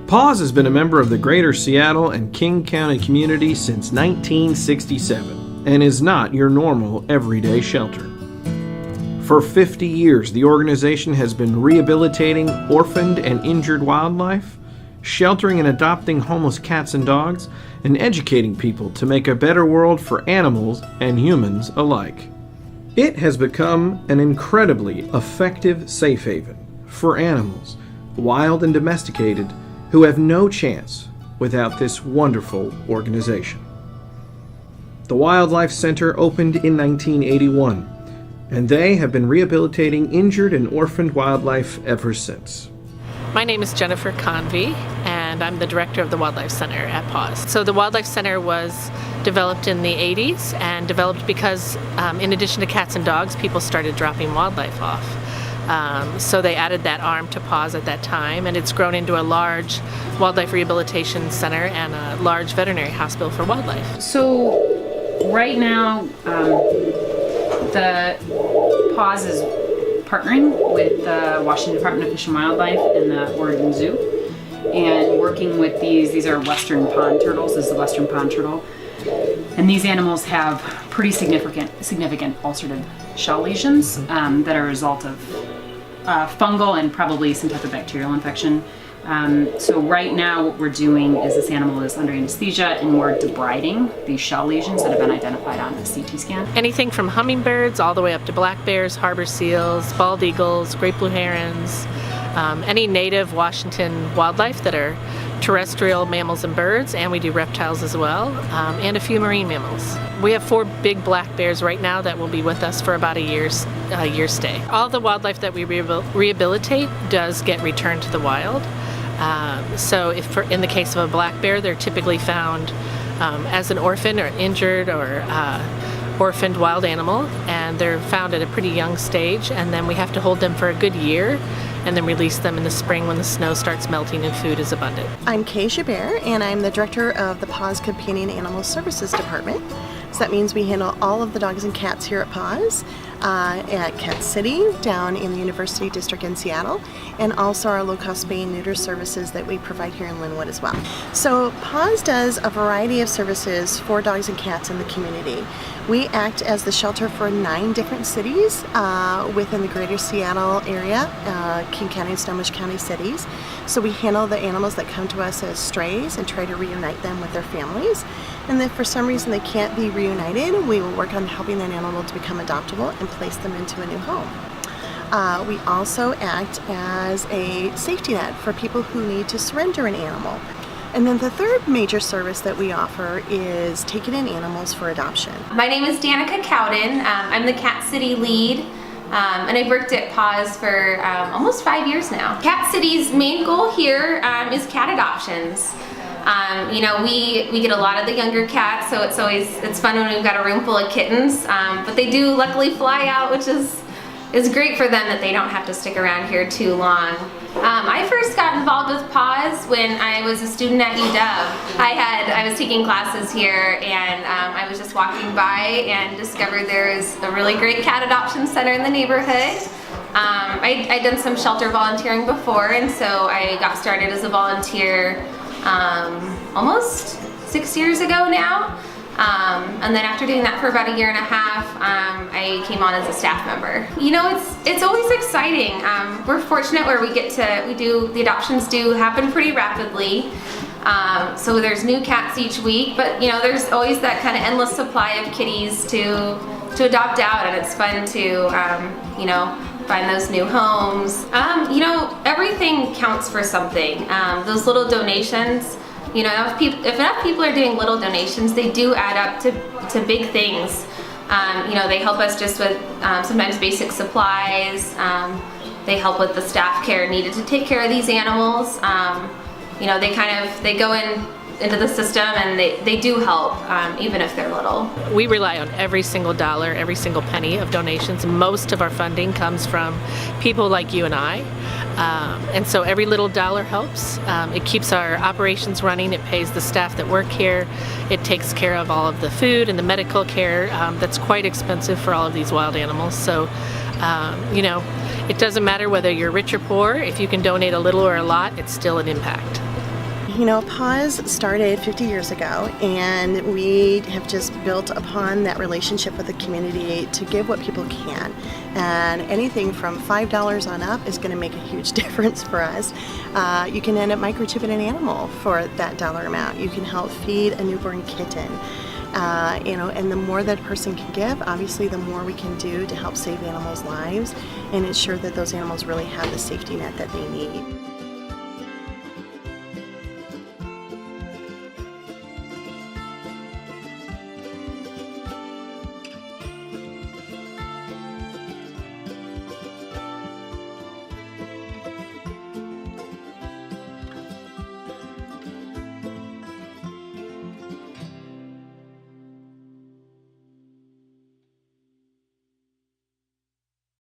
Paws has been a member of the greater Seattle and King County community since 1967 and is not your normal everyday shelter. For 50 years, the organization has been rehabilitating orphaned and injured wildlife, sheltering and adopting homeless cats and dogs, and educating people to make a better world for animals and humans alike. It has become an incredibly effective safe haven for animals, wild and domesticated, who have no chance without this wonderful organization. The Wildlife Center opened in 1981, and they have been rehabilitating injured and orphaned wildlife ever since. My name is Jennifer Convey, and I'm the director of the Wildlife Center at Paws. So the Wildlife Center was developed in the 80s and developed because in addition to cats and dogs, people started dropping wildlife off. So they added that arm to Paws at that time, and it's grown into a large wildlife rehabilitation center and a large veterinary hospital for wildlife. So right now, the Paws is partnering with the Washington Department of Fish and Wildlife and the Oregon Zoo, and working with these are western pond turtles. This is the western pond turtle, and these animals have pretty significant ulcerative shell lesions that are a result of fungal and probably some type of bacterial infection. So right now what we're doing is this animal is under anesthesia and we're debriding these shell lesions that have been identified on the CT scan. Anything from hummingbirds all the way up to black bears, harbor seals, bald eagles, great blue herons, any native Washington wildlife that are terrestrial mammals and birds, and we do reptiles as well, and a few marine mammals. We have 4 big black bears right now that will be with us for about a year's stay. All the wildlife that we rehabilitate does get returned to the wild. So in the case of a black bear, they're typically found as an orphan or injured or orphaned wild animal, and they're found at a pretty young stage, and then we have to hold them for a good year and then release them in the spring when the snow starts melting and food is abundant. I'm Kay Gibert, and I'm the director of the Paws Companion Animal Services Department. So that means we handle all of the dogs and cats here at Paws, at Cat City, down in the University District in Seattle, and also our low-cost spay and neuter services that we provide here in Linwood as well. So Paws does a variety of services for dogs and cats in the community. We act as the shelter for 9 different cities within the greater Seattle area, King County and Snohomish County cities. So we handle the animals that come to us as strays and try to reunite them with their families. And if for some reason they can't be reunited, we will work on helping that animal to become adoptable and place them into a new home. We also act as a safety net for people who need to surrender an animal. And then the third major service that we offer is taking in animals for adoption. My name is Danica Cowden. I'm the Cat City lead, and I've worked at Paws for almost 5 years now. Cat City's main goal here is cat adoptions. You know, we get a lot of the younger cats, so it's fun when we've got a room full of kittens, but they do luckily fly out, which is great for them that they don't have to stick around here too long. I first got involved with Paws when I was a student at UW. I was taking classes here, and I was just walking by and discovered there is a really great cat adoption center in the neighborhood. I'd done some shelter volunteering before, and so I got started as a volunteer almost 6 years ago now. And then after doing that for about 1.5 years, I came on as a staff member. You know, it's always exciting. We're fortunate where the adoptions do happen pretty rapidly. So there's new cats each week, but you know, there's always that kind of endless supply of kitties to adopt out, and it's fun to, you know, find those new homes. You know, everything counts for something. Those little donations, you know, if enough people are doing little donations, they do add up to big things. You know, they help us just with sometimes basic supplies. They help with the staff care needed to take care of these animals. You know, they go into the system, and they do help, even if they're little. We rely on every single dollar, every single penny of donations. Most of our funding comes from people like you and I. And so every little dollar helps. It keeps our operations running. It pays the staff that work here. It takes care of all of the food and the medical care that's quite expensive for all of these wild animals. So, you know, it doesn't matter whether you're rich or poor. If you can donate a little or a lot, it's still an impact. You know, Paws started 50 years ago, and we have just built upon that relationship with the community to give what people can. And anything from $5 on up is going to make a huge difference for us. You can end up microchipping an animal for that dollar amount. You can help feed a newborn kitten. You know, and the more that person can give, obviously the more we can do to help save animals' lives and ensure that those animals really have the safety net that they need.